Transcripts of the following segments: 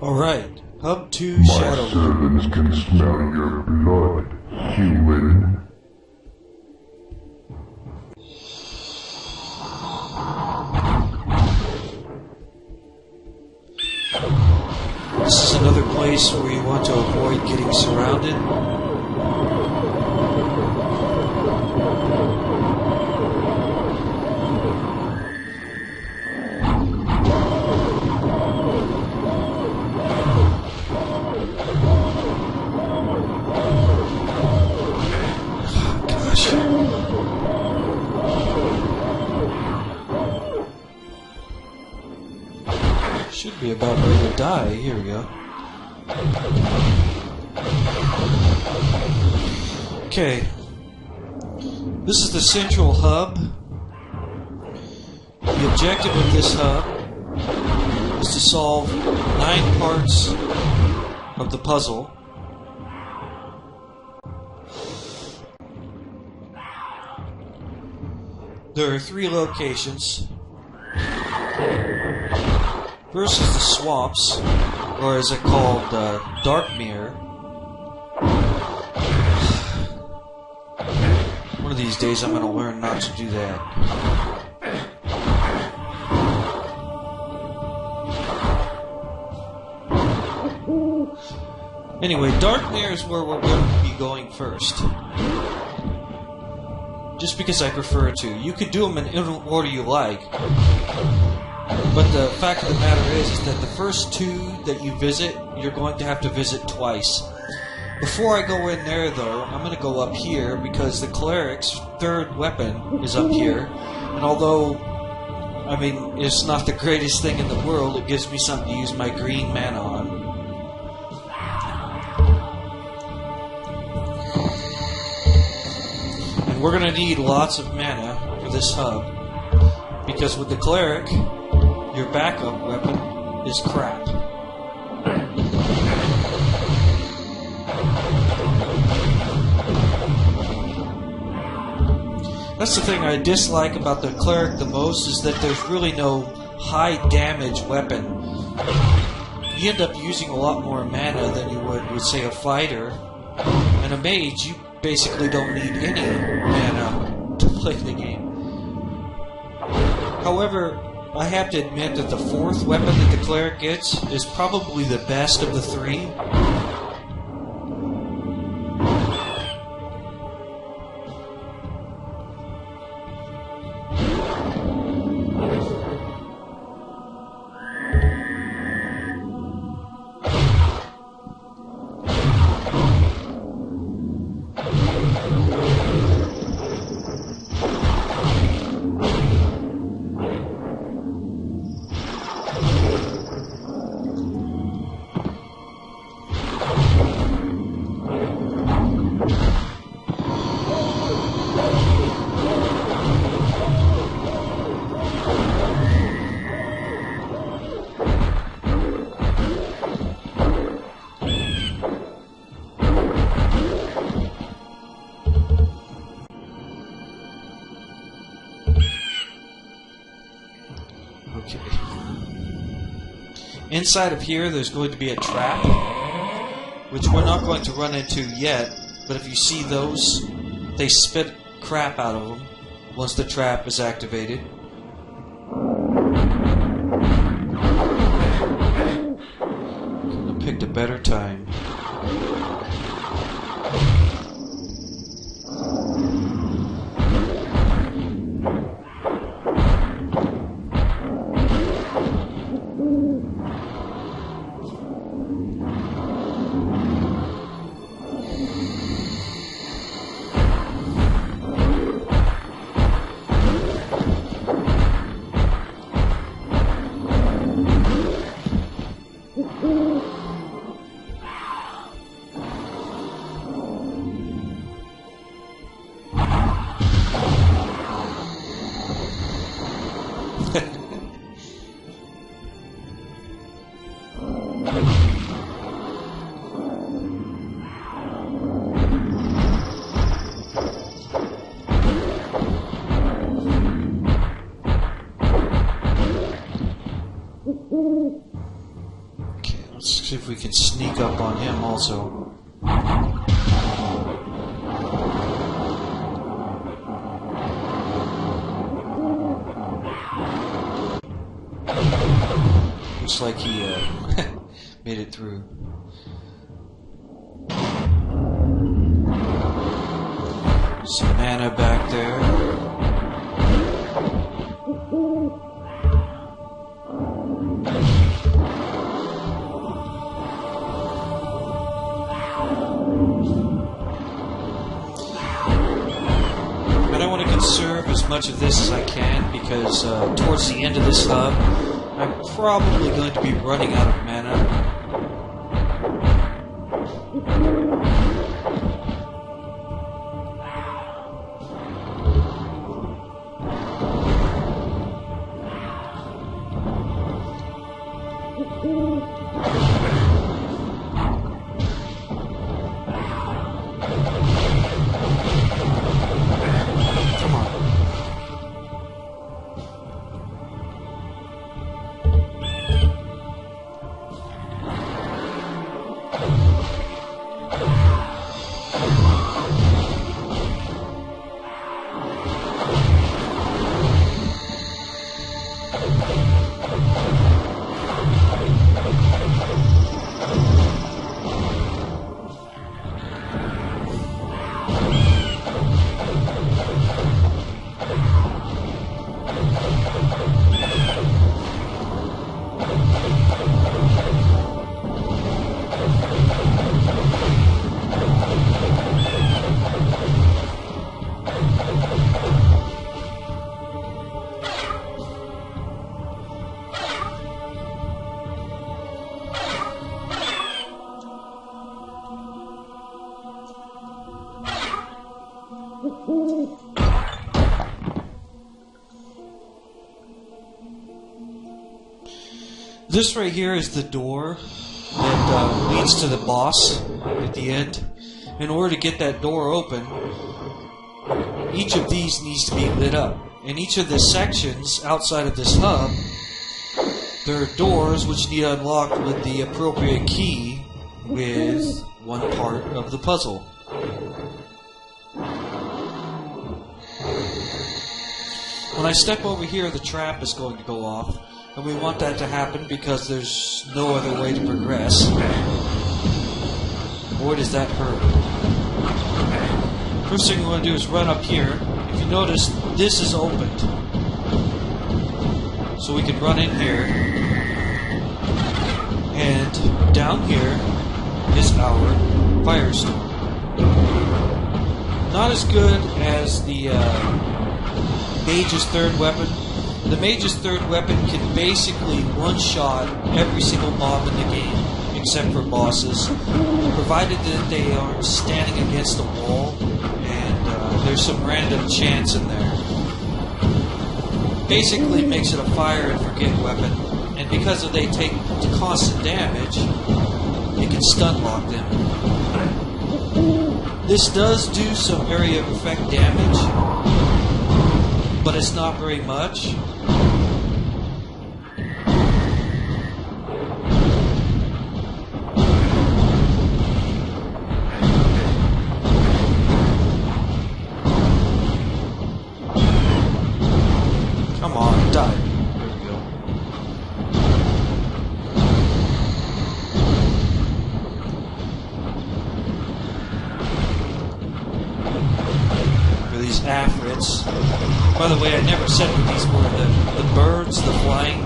Alright, Hub 2 My Shadow. servants can smell your blood, human. This is another place where you want to avoid getting surrounded. Should be about ready to die. Here we go. Okay. This is the central hub. The objective of this hub is to solve 9 parts of the puzzle. There are 3 locations. First is the swamps, or as it's called, Darkmere. One of these days I'm going to learn not to do that. Anyway, Darkmere is where we're going to be going first. Just because I prefer to. You could do them in any order you like. But the fact of the matter is that the first 2 that you visit, you're going to have to visit twice. Before I go in there, though, I'm going to go up here because the Cleric's 3rd weapon is up here. And although, I mean, it's not the greatest thing in the world, it gives me something to use my green mana on. And we're going to need lots of mana for this hub. Because with the Cleric, your backup weapon is crap. That's the thing I dislike about the Cleric the most, is that there's really no high damage weapon. You end up using a lot more mana than you would with, say, a fighter. And a mage, you basically don't need any mana to play the game. However, I have to admit that the 4th weapon that the Cleric gets is probably the best of the 3. Inside of here, there's going to be a trap, which we're not going to run into yet, but if you see those, they spit crap out of them once the trap is activated. Couldn't have picked a better time. Let's see if we can sneak up on him also. Looks like he made it through. Some mana back there. And I want to conserve as much of this as I can because towards the end of this hub, I'm probably going to be running out of mana. This right here is the door that leads to the boss at the end. In order to get that door open, each of these needs to be lit up. In each of the sections outside of this hub, there are doors which need unlocked with the appropriate key with one part of the puzzle. When I step over here, the trap is going to go off. And we want that to happen because there's no other way to progress. Boy, does that hurt. First thing we want to do is run up here. If you notice, this is opened. So we can run in here. And down here is our Firestorm. Not as good as the Mage's third weapon. The Mage's third weapon can basically one-shot every single mob in the game, except for bosses, provided that they aren't standing against the wall, and there's some random chance in there. Basically makes it a fire-and-forget weapon, and because they take constant damage, you can stun-lock them. This does do some area of effect damage, but it's not very much. Come on, die. There we go. For these afrits. By the way, I never said what these were. The birds, the flying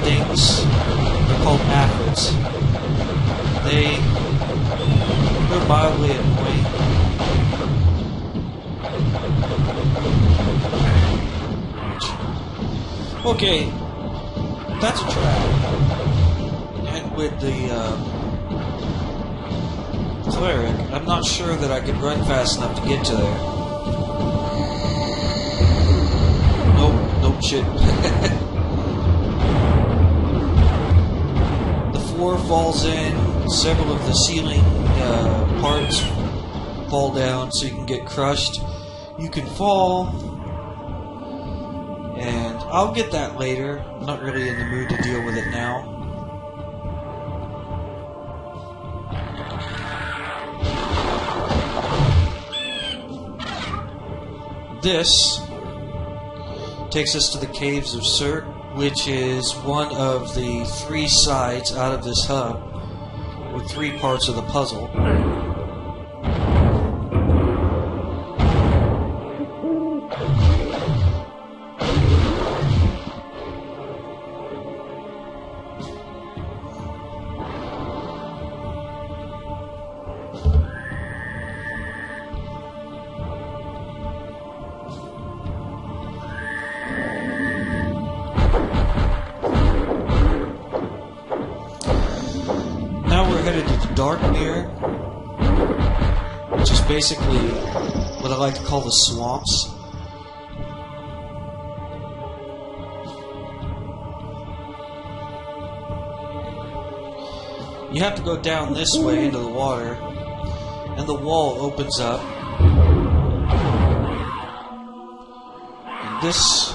things, they're called afrits. They're mildly annoying. Okay, that's a trap. And with the Cleric, I'm not sure that I could run fast enough to get to there. Nope, shit. The floor falls in, several of the ceiling parts fall down so you can get crushed. You can fall, and I'll get that later. I'm not really in the mood to deal with it now. this takes us to the Caves of Surt, which is one of the 3 sides out of this hub, with 3 parts of the puzzle. Which is basically what I like to call the swamps. You have to go down this way into the water, and the wall opens up. And this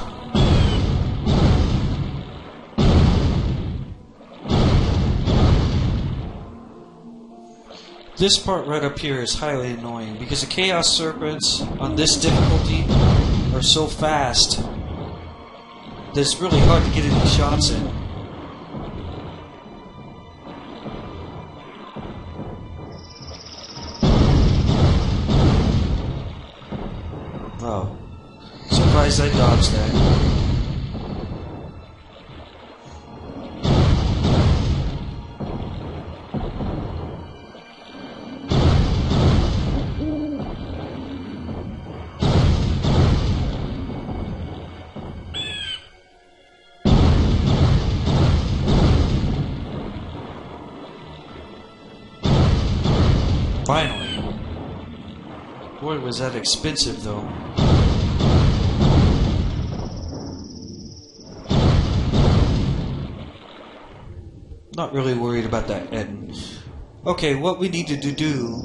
part right up here is highly annoying because the Chaos Serpents on this difficulty are so fast that it's really hard to get any shots in. Oh. Surprised I dodged that. Finally. Boy, was that expensive, though. Not really worried about that end. Okay, what we need to do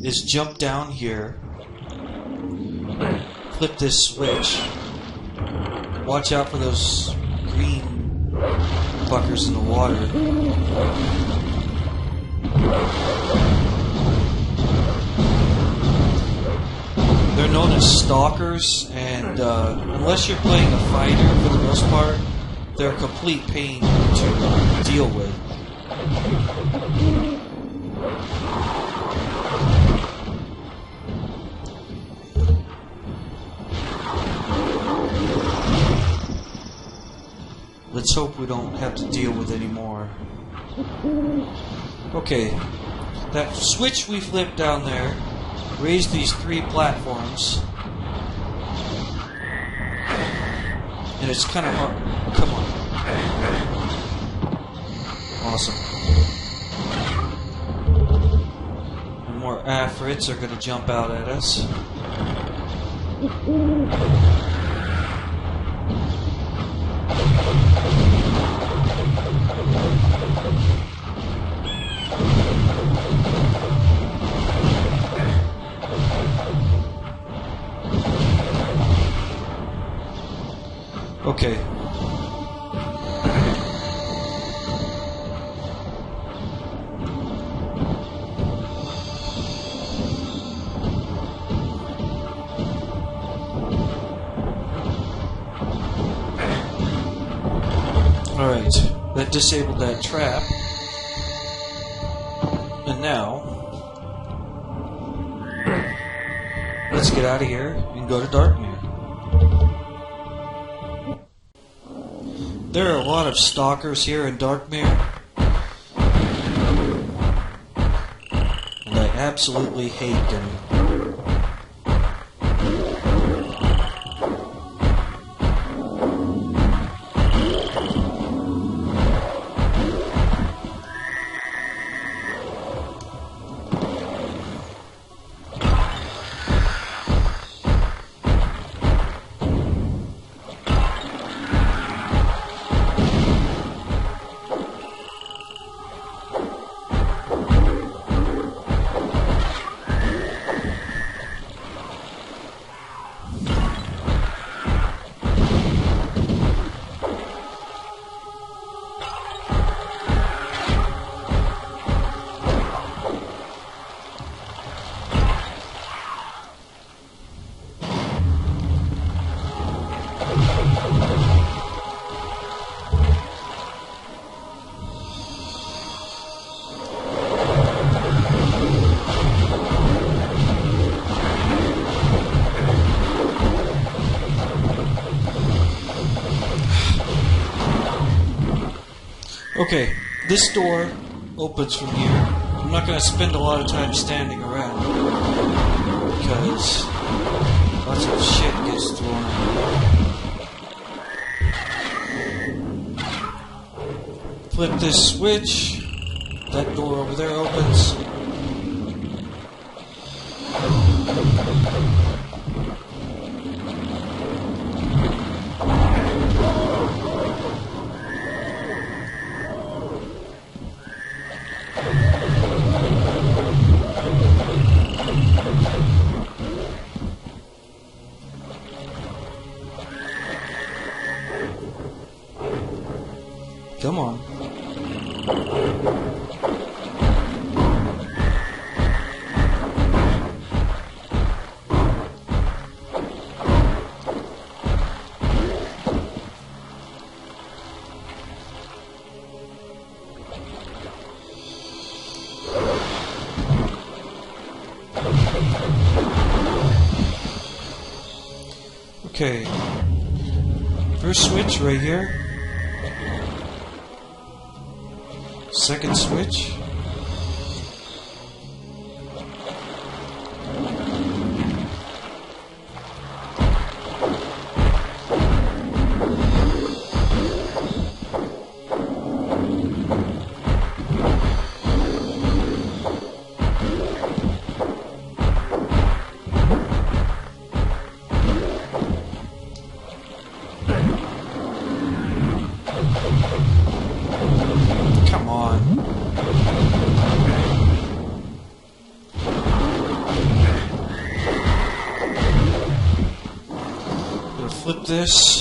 is jump down here, flip this switch, watch out for those green fuckers in the water. They're known as stalkers, and unless you're playing a fighter for the most part, they're a complete pain to deal with. Let's hope we don't have to deal with any more. Okay, that switch we flipped down there raised these 3 platforms, and it's kind of hard. Come on. Awesome. And more Afrits are going to jump out at us. Okay. Alright, that disabled that trap. And now, let's get out of here and go to Darkmere. There are a lot of stalkers here in Darkmere, and I absolutely hate them. Okay, this door opens from here. I'm not going to spend a lot of time standing around because lots of shit gets thrown at me. Flip this switch. That door over there opens. Come on. Okay. First switch right here. Second switch. Come on. Gonna flip this.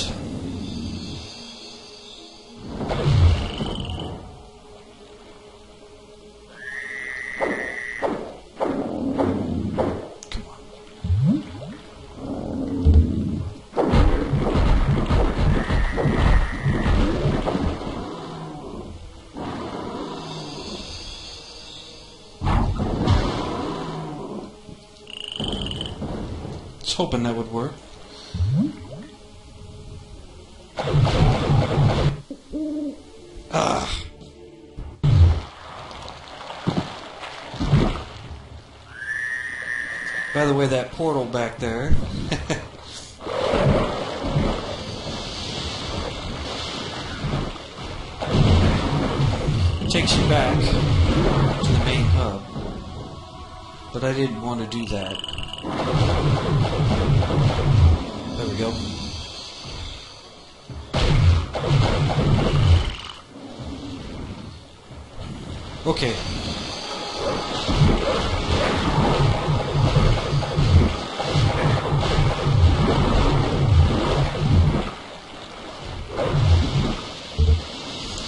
Hoping that would work. Ah. By the way, that portal back there. Takes you back to the main hub. But I didn't want to do that. There we go. Okay.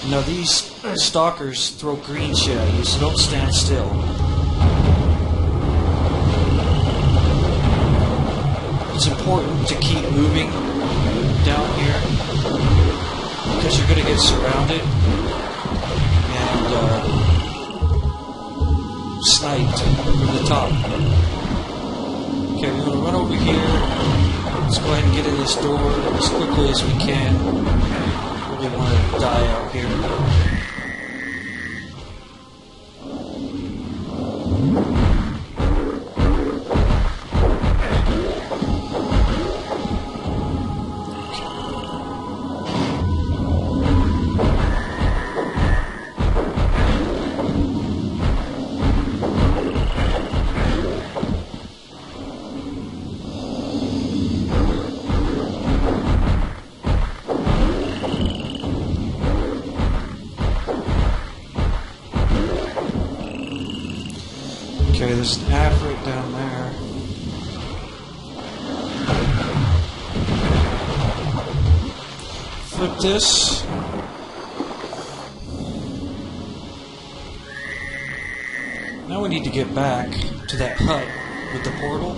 Now these stalkers throw green shit at you, so don't stand still. It's important to keep moving down here because you're going to get surrounded and sniped from the top. Okay, we're going to run over here. Let's go ahead and get in this door as quickly as we can. Really want to die out here. Okay, there's an Afrit down there. Flip this. Now we need to get back to that hut with the portal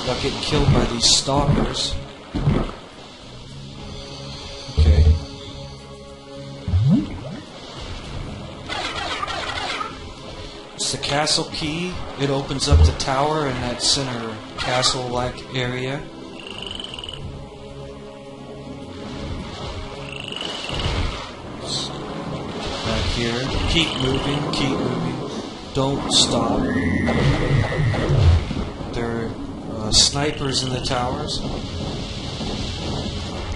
without getting killed by these stalkers. Okay. It's the castle key. It opens up the tower in that center castle-like area. here. Keep moving, keep moving. Don't stop. There are snipers in the towers.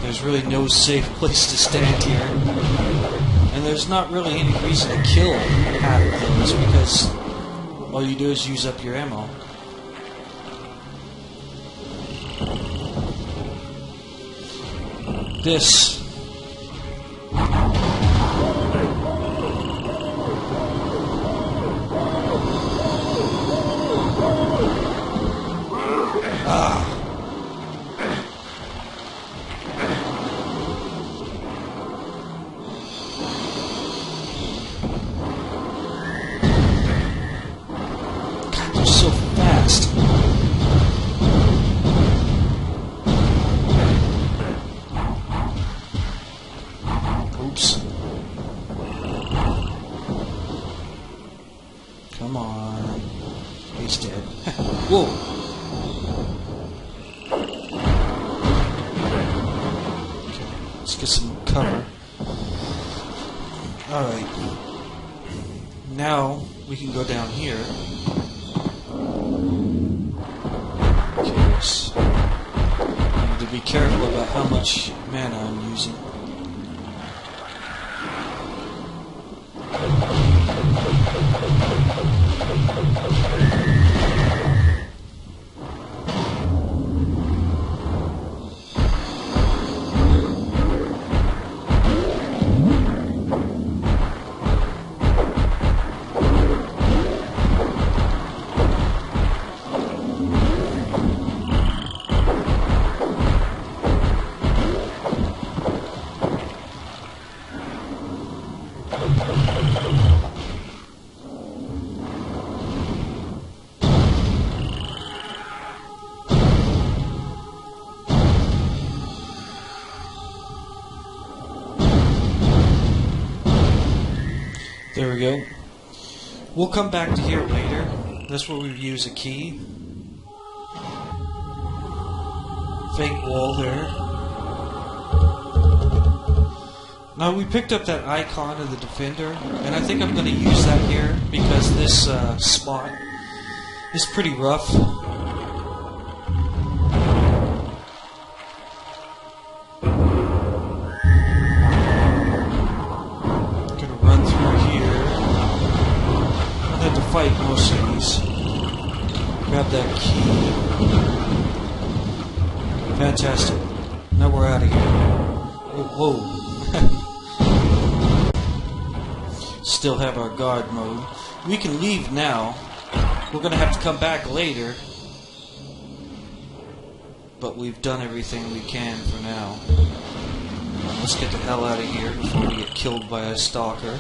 There's really no safe place to stand here. And there's not really any reason to kill half of those because all you do is use up your ammo. This they're so fast. Oops. Come on. He's dead. Whoa. Okay, let's get some cover. Alright. Now we can go down here. Okay, so I need to be careful about how much mana I'm using. There we go. We'll come back to here later. That's where we use a key. Fake wall there. Now we picked up that icon of the defender, and I think I'm going to use that here because this spot is pretty rough. Fight most of these. Grab that key. Fantastic. Now we're out of here. Whoa. Still have our guard mode. We can leave now. We're going to have to come back later. But we've done everything we can for now. Let's get the hell out of here before we get killed by a stalker.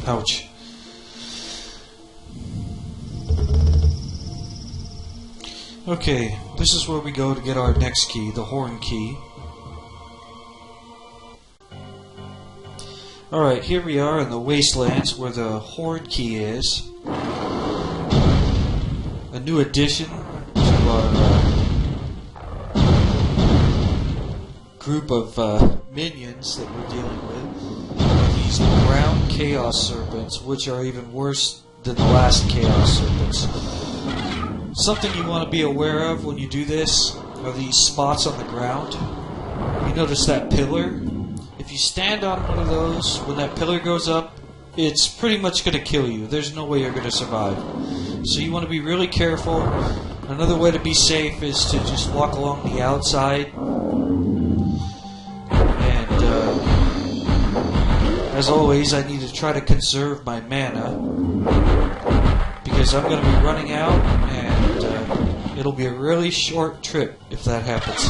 Ouch. Okay, this is where we go to get our next key, the Horde Key. Alright, here we are in the Wastelands where the Horde Key is. A new addition to our group of minions that we're dealing with are these ground chaos serpents, which are even worse than the last chaos serpents. Something you want to be aware of when you do this are these spots on the ground. You notice that pillar? If you stand on one of those, when that pillar goes up, it's pretty much going to kill you. There's no way you're going to survive. So you want to be really careful. Another way to be safe is to just walk along the outside. And as always, I need to try to conserve my mana, because I'm going to be running out, and it'll be a really short trip if that happens.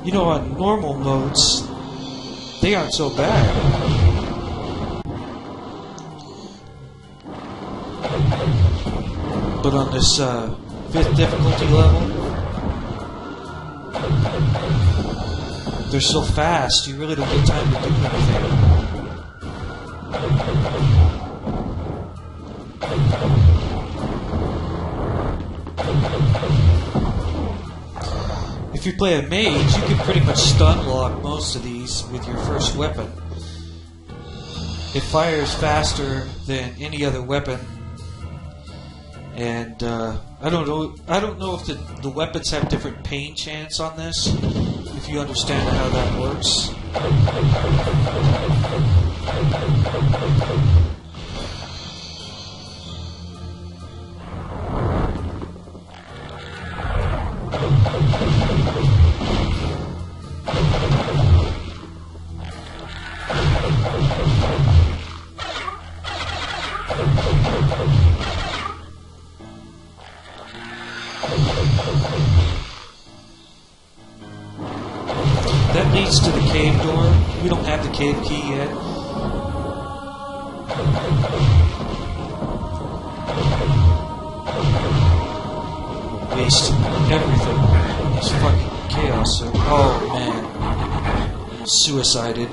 You know, on normal modes, they aren't so bad. But on this 5th difficulty level, they're so fast, you really don't get time to do anything. If you play a mage, you can pretty much stun lock most of these with your first weapon. It fires faster than any other weapon, and I don't know if the weapons have different pain chance on this. If you understand how that works. That leads to the cave door. We don't have the cave key yet. Waste everything on these fucking chaos. Oh man. Almost suicided.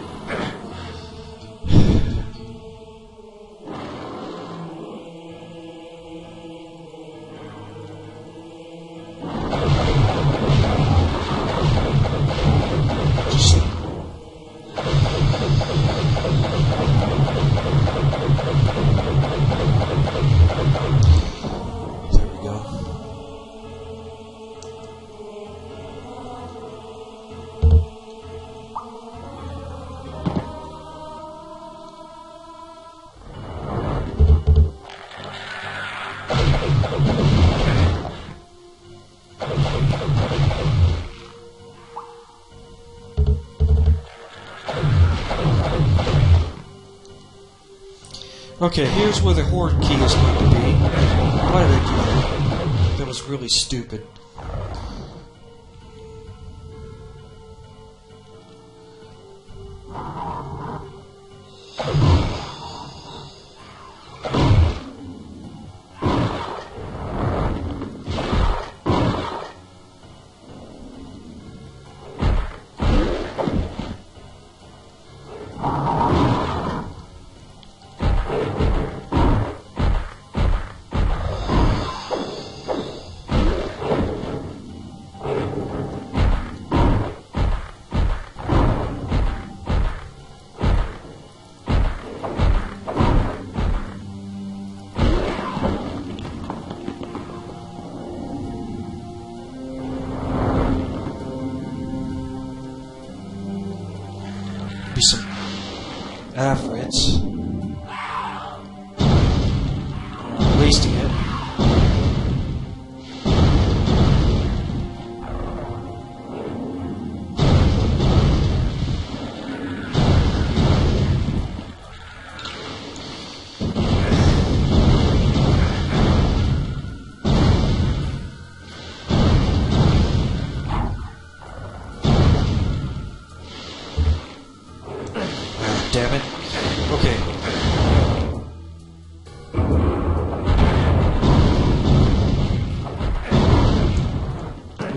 Okay, here's where the Horde Key is going to be. Why did I do that? That was really stupid.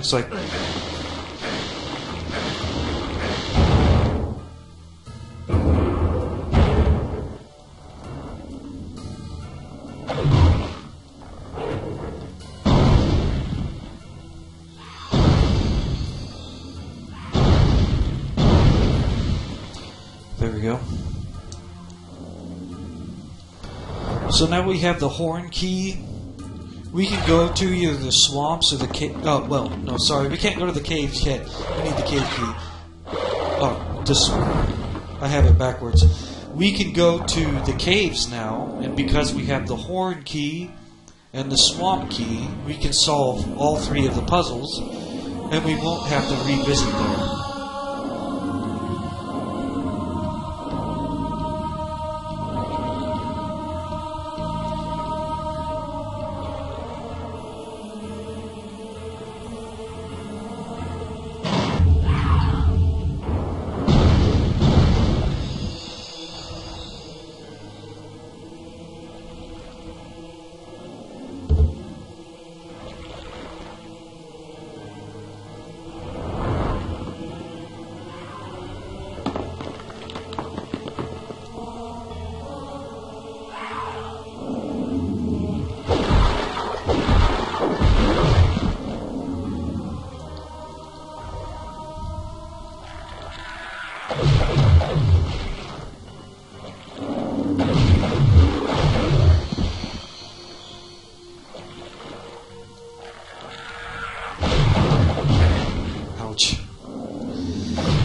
It's like... There we go. So now we have the Horde Key. We can go to either the swamps or the cave. Oh, well, no, sorry. We can't go to the caves yet. We need the cave key. Oh, just... I have it backwards. We can go to the caves now, and because we have the Horde Key and the Swamp Key, we can solve all three of the puzzles, and we won't have to revisit there.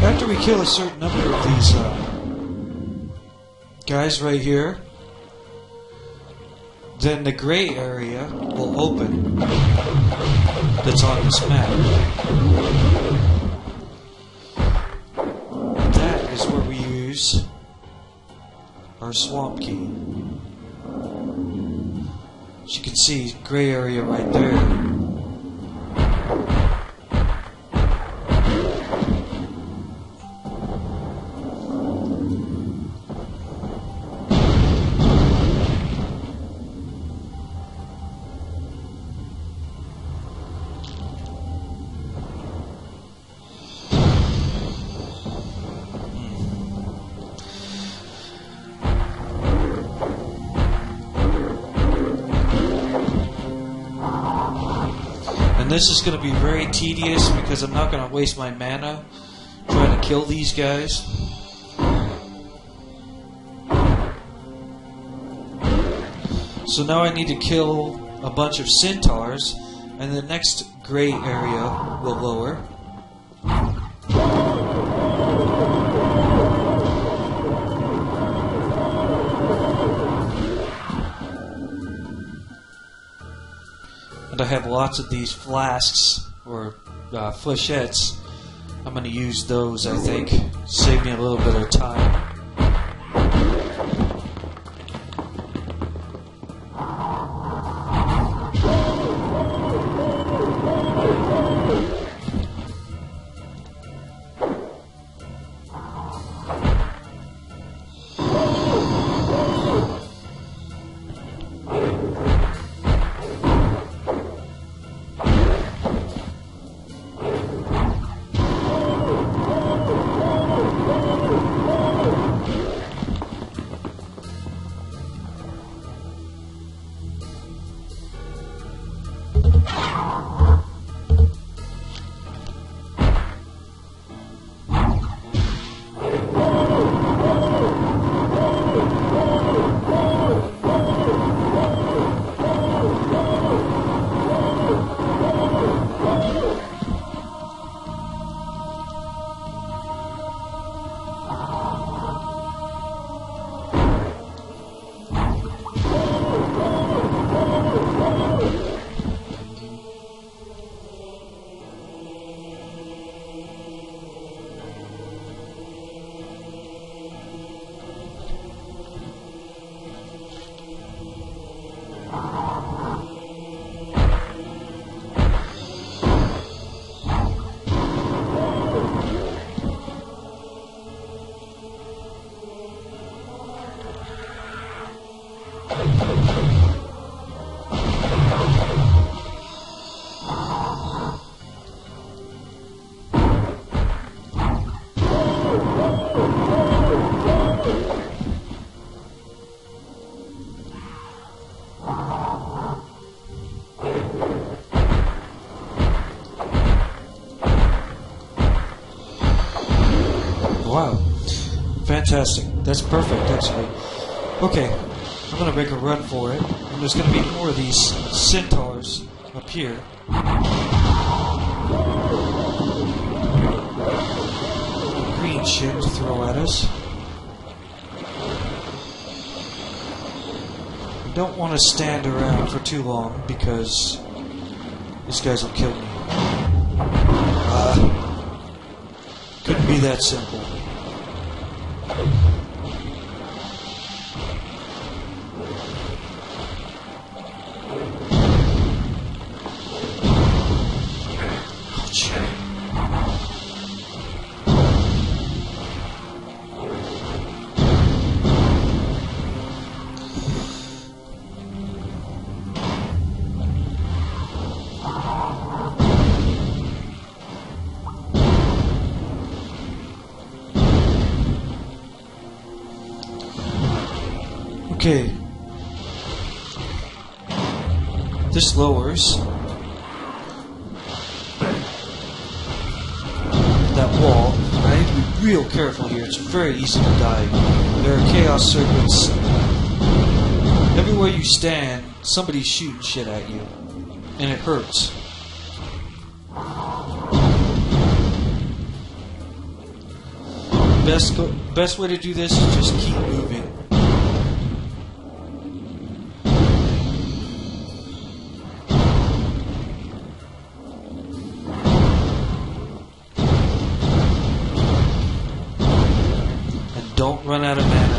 After we kill a certain number of these guys right here, then the gray area will open that's on this map. That is where we use our swamp key. As you can see, gray area right there. This is going to be very tedious because I'm not going to waste my mana trying to kill these guys. So now I need to kill a bunch of centaurs, and the next gray area will lower. And I have lots of these flasks, or flechettes. I'm going to use those, I think. Save me a little bit of time. Wow. Fantastic. That's perfect, actually. Okay, I'm going to make a run for it. And there's going to be more of these centaurs up here. Green shit to throw at us. We don't want to stand around for too long because these guys will kill me. Couldn't be that simple. Okay. This lowers that wall. I need to be real careful here. It's very easy to die. There are chaos serpents. Everywhere you stand, somebody's shooting shit at you. And it hurts. Best way to do this is just keep moving. Don't run out of mana.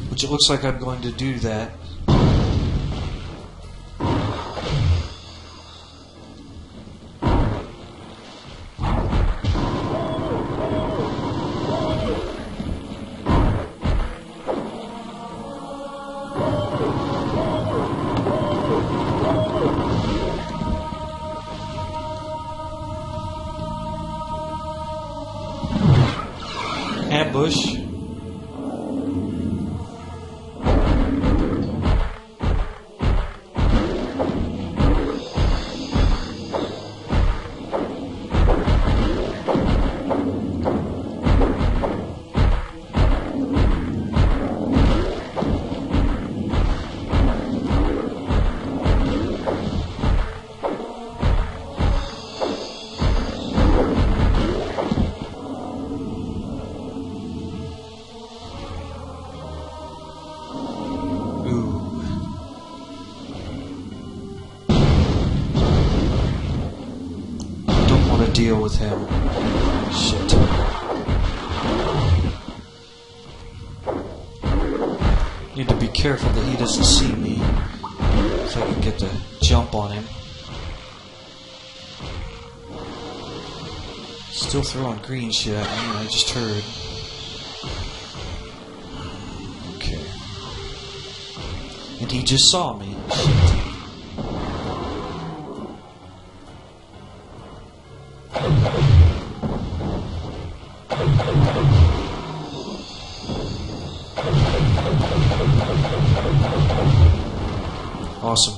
Which it looks like I'm going to do that. Ambush. Deal with him. Shit. Need to be careful that he doesn't see me, so I can get the jump on him. Still throwing green shit at me, I just heard. Okay. And he just saw me. Shit. Awesome.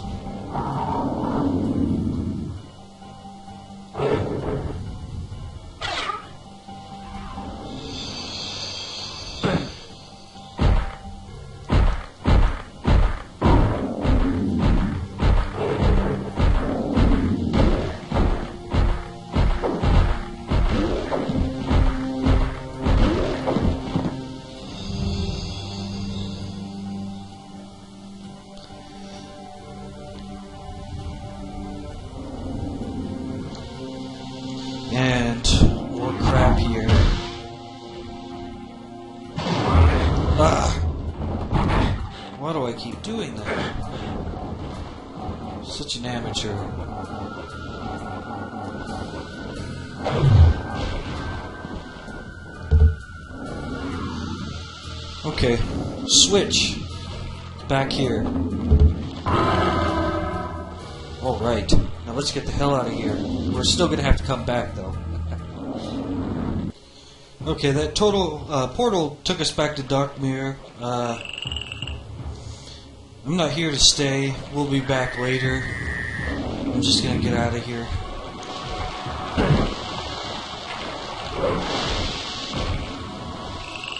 And more crap here. Why do I keep doing that? Such an amateur. Okay, switch. Back here. Alright, now let's get the hell out of here. We're still gonna have to come back though. Okay, that portal took us back to Darkmere. I'm not here to stay. We'll be back later. I'm just gonna get out of here.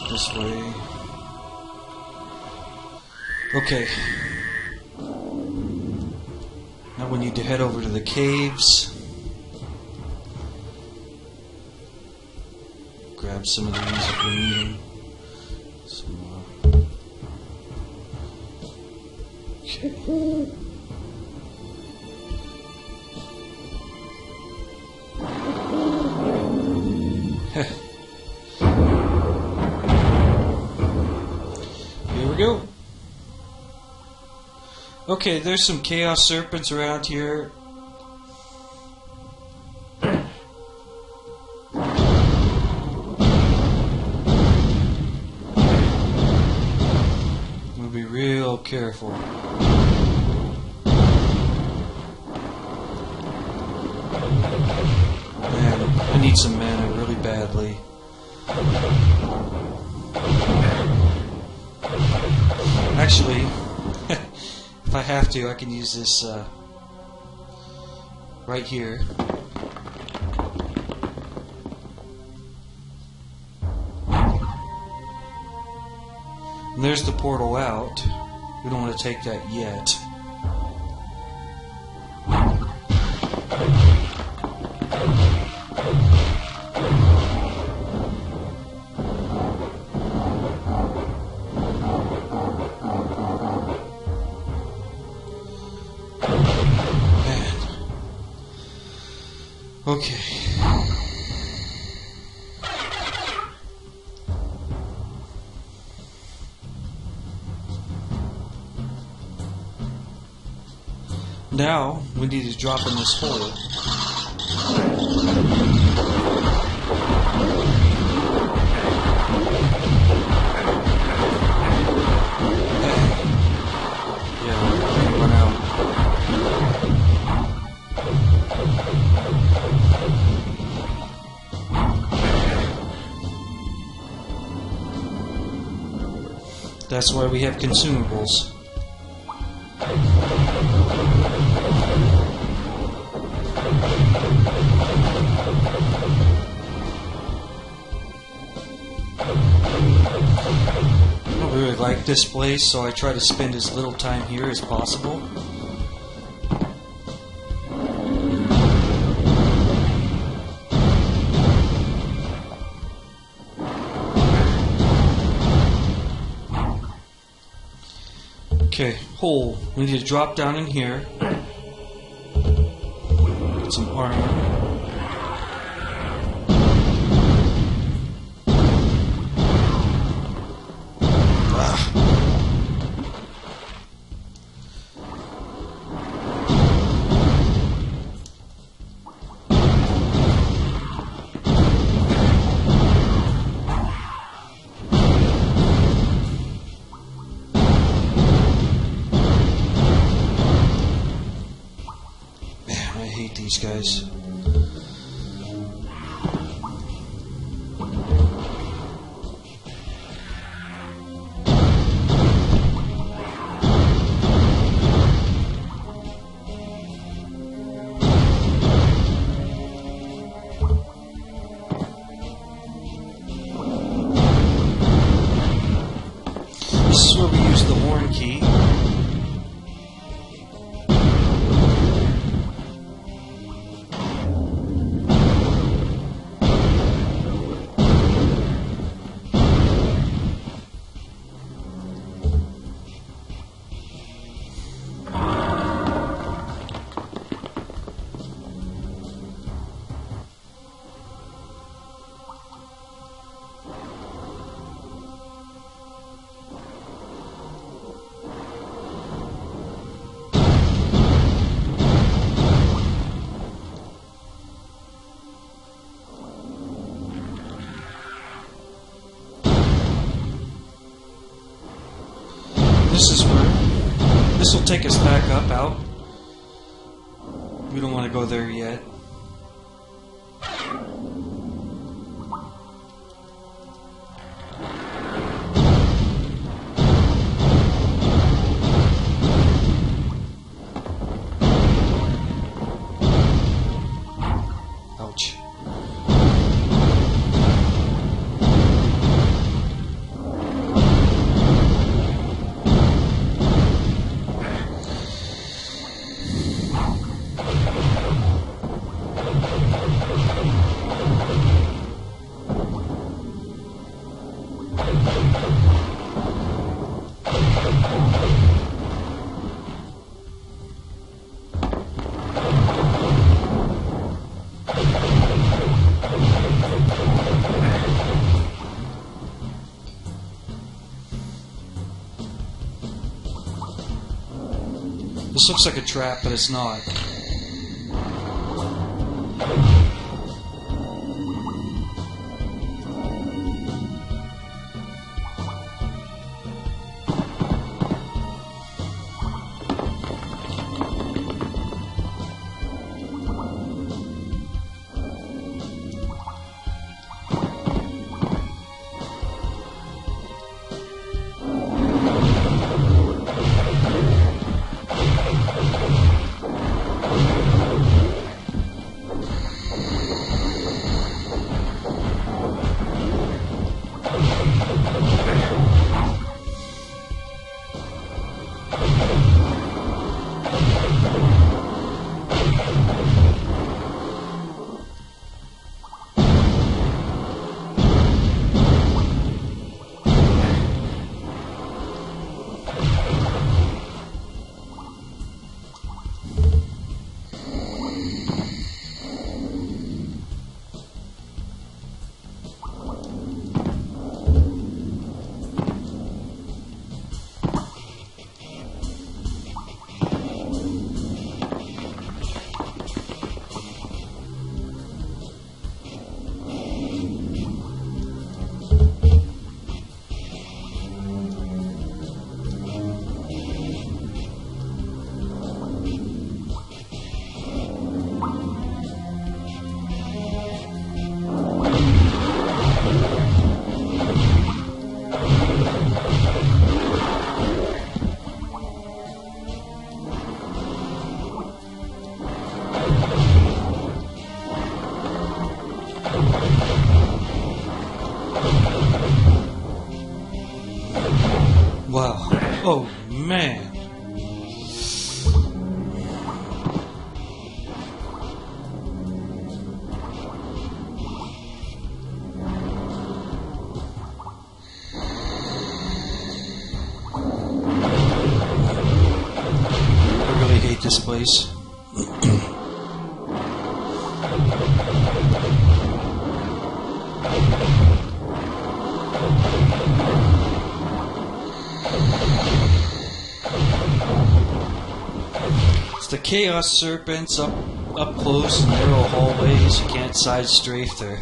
This way. Okay. Now we need to head over to the caves. Grab some of these if we need them. Okay. Here we go. Okay, there's some chaos serpents around here. We'll be real careful. Man, I need some mana really badly. Actually, if I have to, I can use this right here. And there's the portal out. We don't want to take that yet. Okay. Now, we need to drop in this hole. Yeah, we're gonna run out. That's why we have consumables. I don't really like this place, so I try to spend as little time here as possible. Okay, hole. We need to drop down in here. Get some armor. These guys. This is where we use the Horde Key. This will take us back up out. We don't want to go there yet. This looks like a trap, but it's not. Wow. Oh, man. I really hate this place. The Chaos Serpents up close and narrow hallways. You can't side strafe their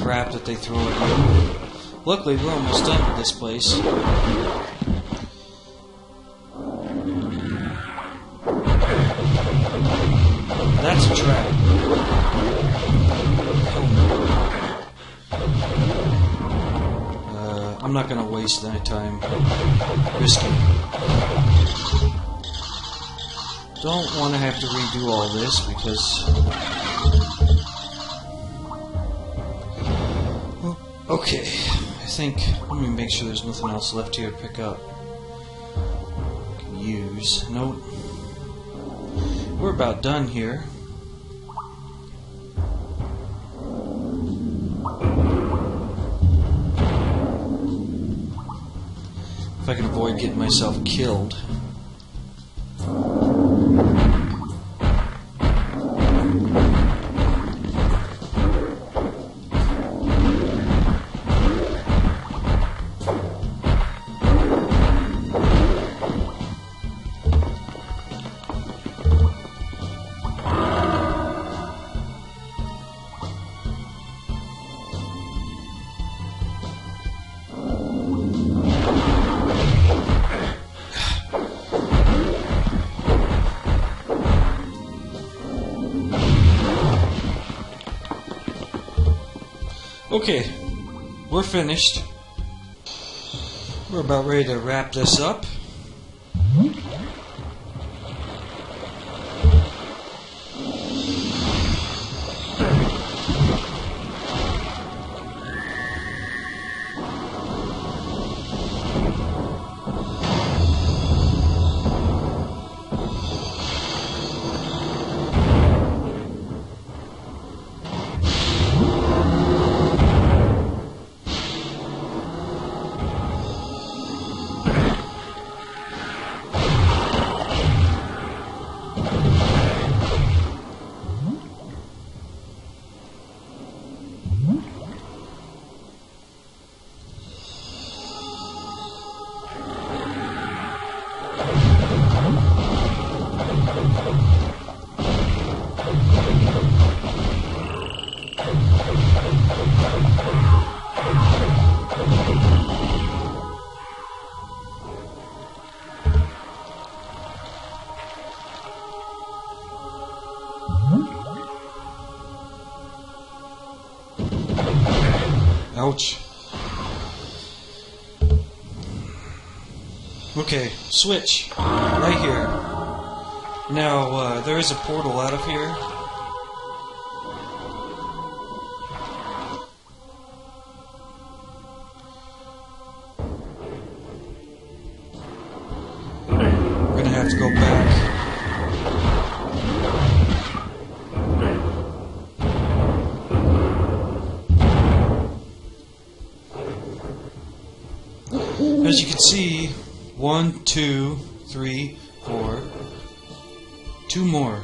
crap that they throw at you. Luckily, we're almost done with this place. That's a trap. I'm not going to waste any time risking. Don't want to have to redo all this because... Okay, I think... Let me make sure there's nothing else left here to pick up. Can use. Nope. We're about done here. If I can avoid getting myself killed. Okay, we're finished. We're about ready to wrap this up. Ouch. Okay, switch. Right here. Now, there is a portal out of here. We're gonna have to go back. As you can see, 1, 2, 3, 4, 2 more.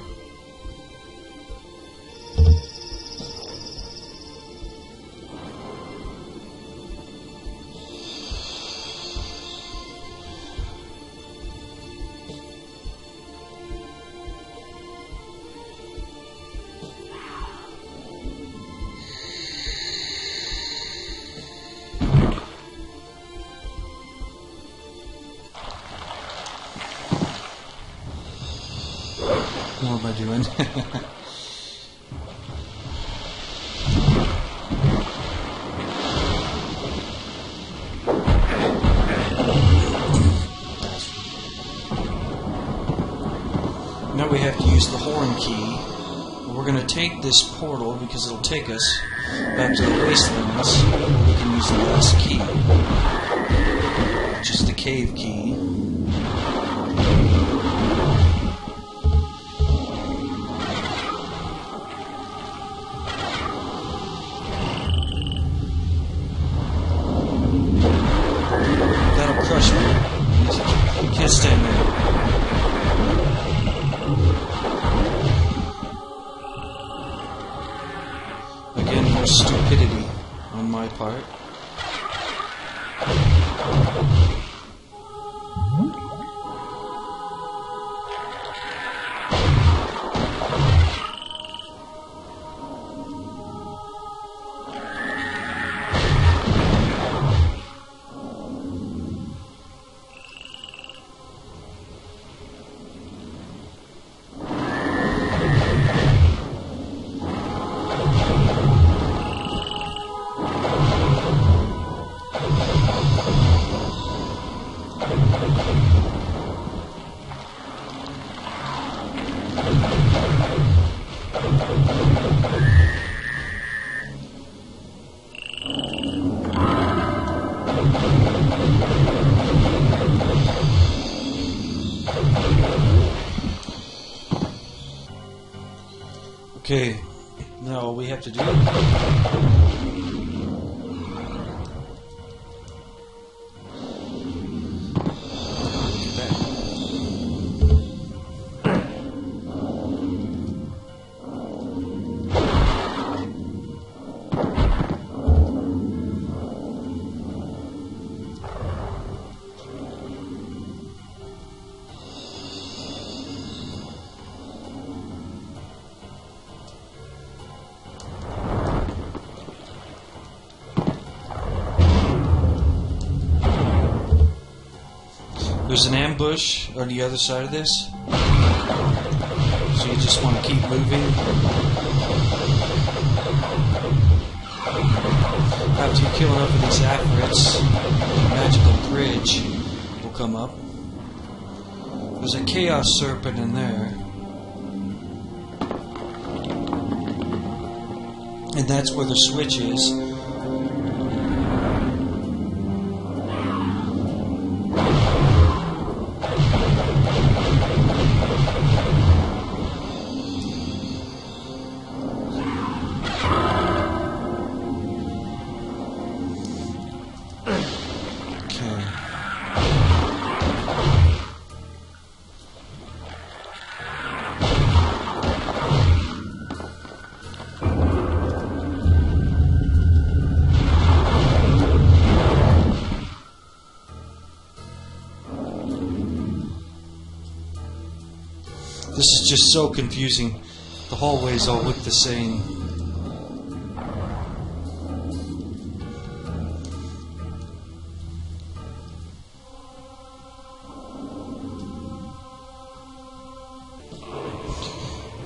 What am I doing? Now we have to use the Horde Key. We're going to take this portal because it'll take us back to the wastelands. We can use the last key, which is the cave key. Crush me. Can't stand there. Again, more stupidity on my part. Okay, now all we have to do get that. There's an ambush on the other side of this, so you just want to keep moving. After you kill enough of these Afrits, the magical bridge will come up. There's a Chaos Serpent in there, and that's where the switch is. This is just so confusing. The hallways all look the same.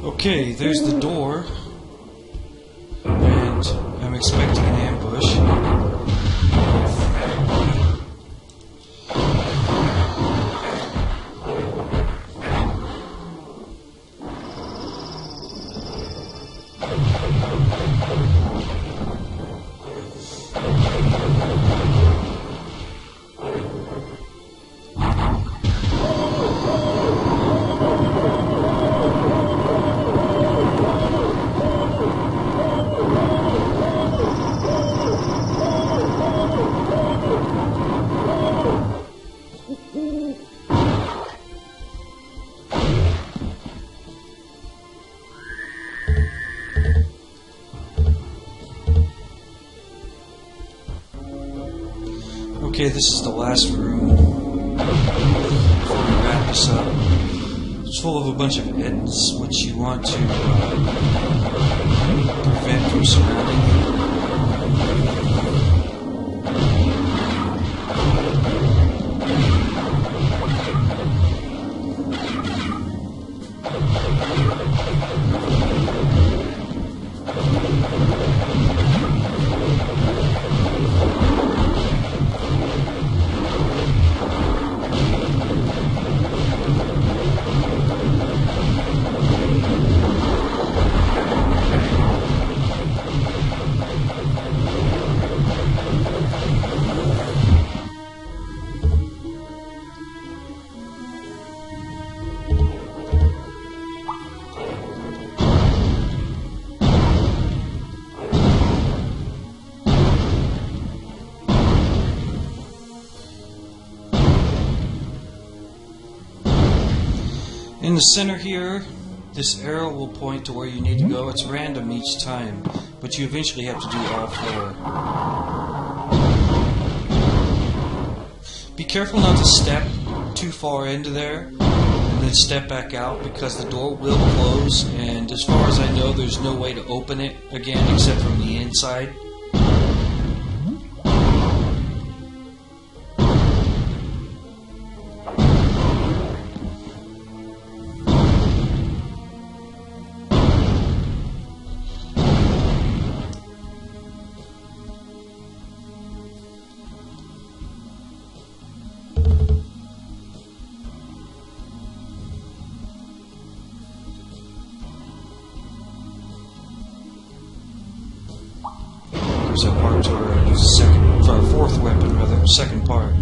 Okay, there's the door. And I'm expecting an ambush. Okay, this is the last room. Before we wrap this up, it's full of a bunch of ents which you want to prevent from surrounding you. In the center here, this arrow will point to where you need to go. It's random each time, but you eventually have to do all four. Be careful not to step too far into there and then step back out, because the door will close, and as far as I know, there's no way to open it again except from the inside. There's a part to our fourth weapon, rather, second part.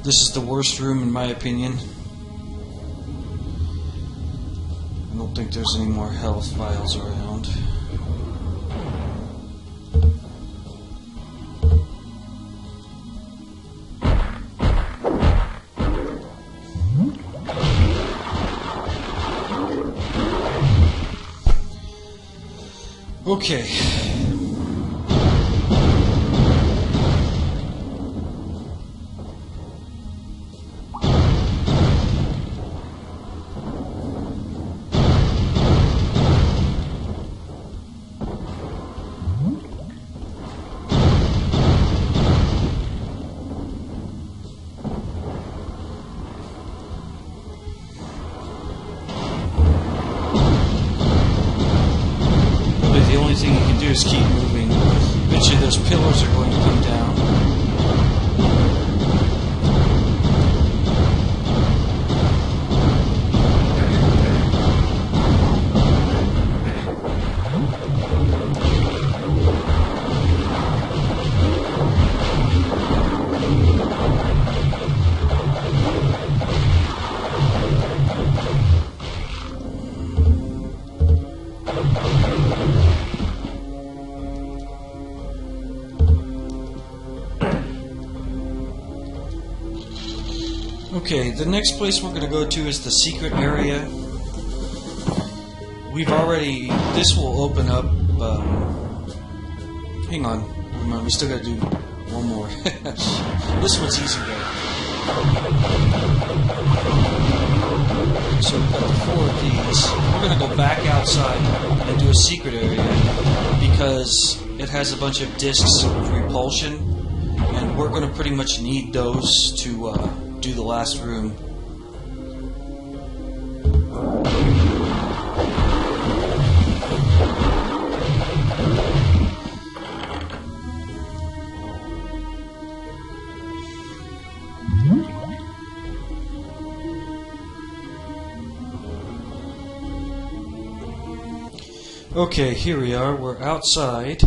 This is the worst room in my opinion. I don't think there's any more health vials around. Okay. The only thing you can do is keep moving. Eventually those pillars are going to come down. Okay, the next place we're going to go to is the secret area. We've already... This will open up... hang on. Remember, we still got to do one more. This one's easy though. So we've got 4 of these. We're going to go back outside and do a secret area because it has a bunch of discs of repulsion, and we're going to pretty much need those to do the last room. Okay, here we are. We're outside.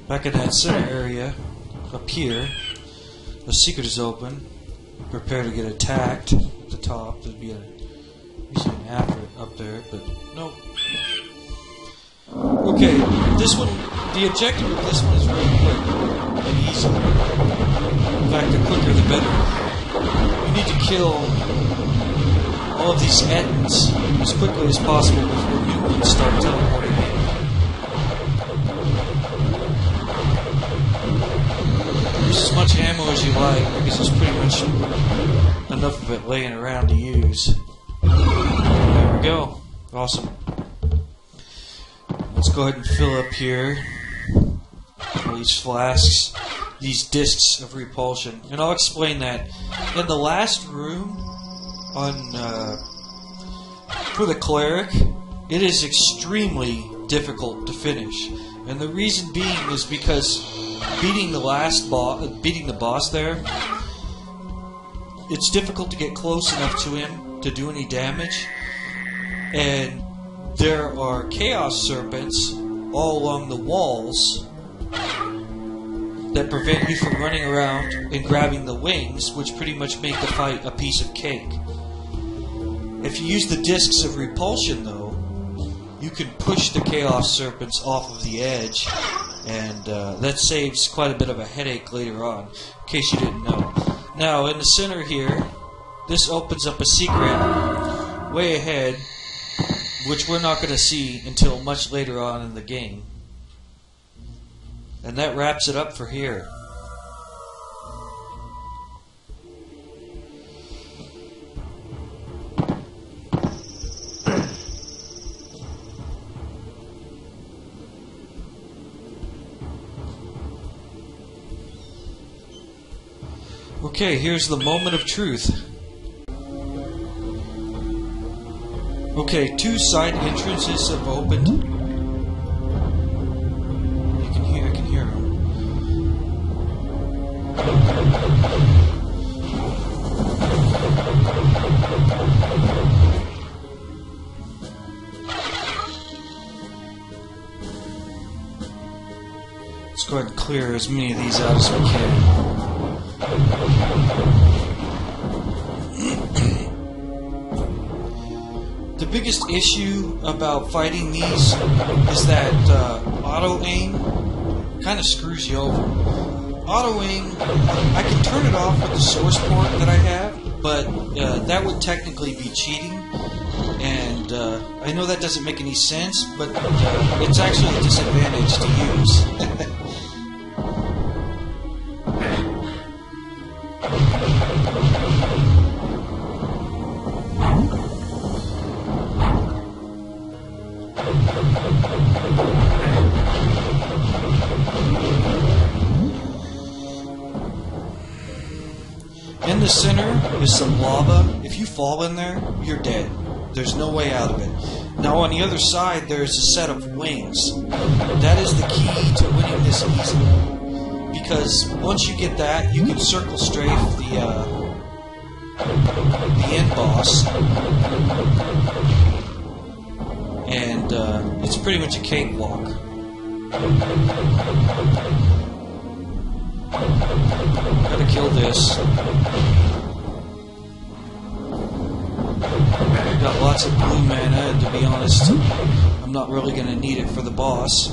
Back in that center area, up here, the secret is open. Prepare to get attacked at the top. There'd be usually an after up there, but nope. Okay, this one, the objective of this one is really quick and easy. In fact, the quicker the better. You need to kill all of these Ettins as quickly as possible before new ones start teleporting in. Use as much ammo as you like, because there's pretty much enough of it laying around to use. There we go. Awesome. Let's go ahead and fill up here all these flasks, these discs of repulsion. And I'll explain that. In the last room, for the Cleric, it is extremely difficult to finish. And the reason being is because beating the boss there, it's difficult to get close enough to him to do any damage. And there are Chaos Serpents all along the walls that prevent you from running around and grabbing the wings, which pretty much make the fight a piece of cake. If you use the discs of repulsion, though, you can push the Chaos Serpents off of the edge, and that saves quite a bit of a headache later on, in case you didn't know. Now, in the center here, this opens up a secret way ahead, which we're not going to see until much later on in the game. And that wraps it up for here. Okay, here's the moment of truth. Okay, 2 side entrances have opened. I can hear them. Let's go ahead and clear as many of these out as we can. The biggest issue about fighting these is that auto-aim kind of screws you over. Auto-aim, I can turn it off with the source port that I have, but that would technically be cheating. And I know that doesn't make any sense, but it's actually a disadvantage to use. In the center is some lava. If you fall in there, you're dead. There's no way out of it. Now on the other side, there's a set of wings. That is the key to winning this easily. Because once you get that, you can circle strafe the end boss. And it's pretty much a cakewalk. Gotta kill this. Got lots of blue mana, and to be honest, I'm not really going to need it for the boss.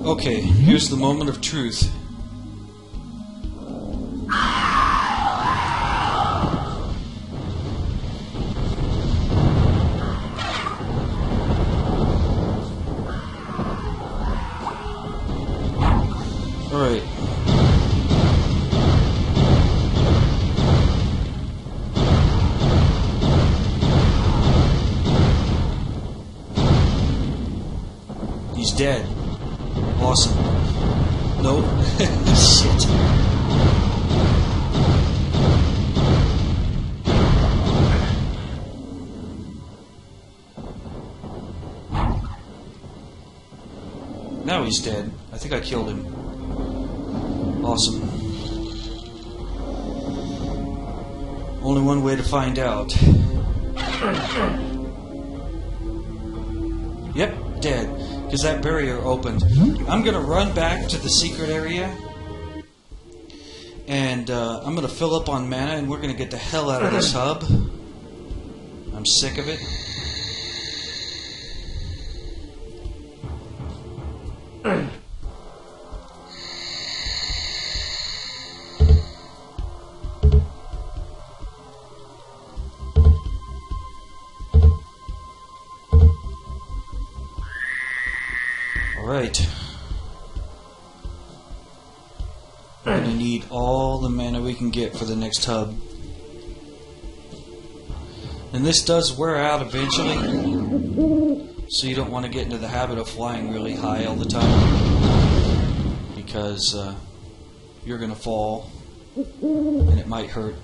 Okay, here's the moment of truth. Alright. He's dead. Awesome. Nope. Shit. Now he's dead. I think I killed him. Awesome. Only one way to find out. Yep, dead. Because that barrier opened. I'm going to run back to the secret area. And I'm going to fill up on mana and we're going to get the hell out of this hub. I'm sick of it. Alright. We're going to need all the mana we can get for the next hub. And this does wear out eventually, so you don't want to get into the habit of flying really high all the time, because you're going to fall, and it might hurt.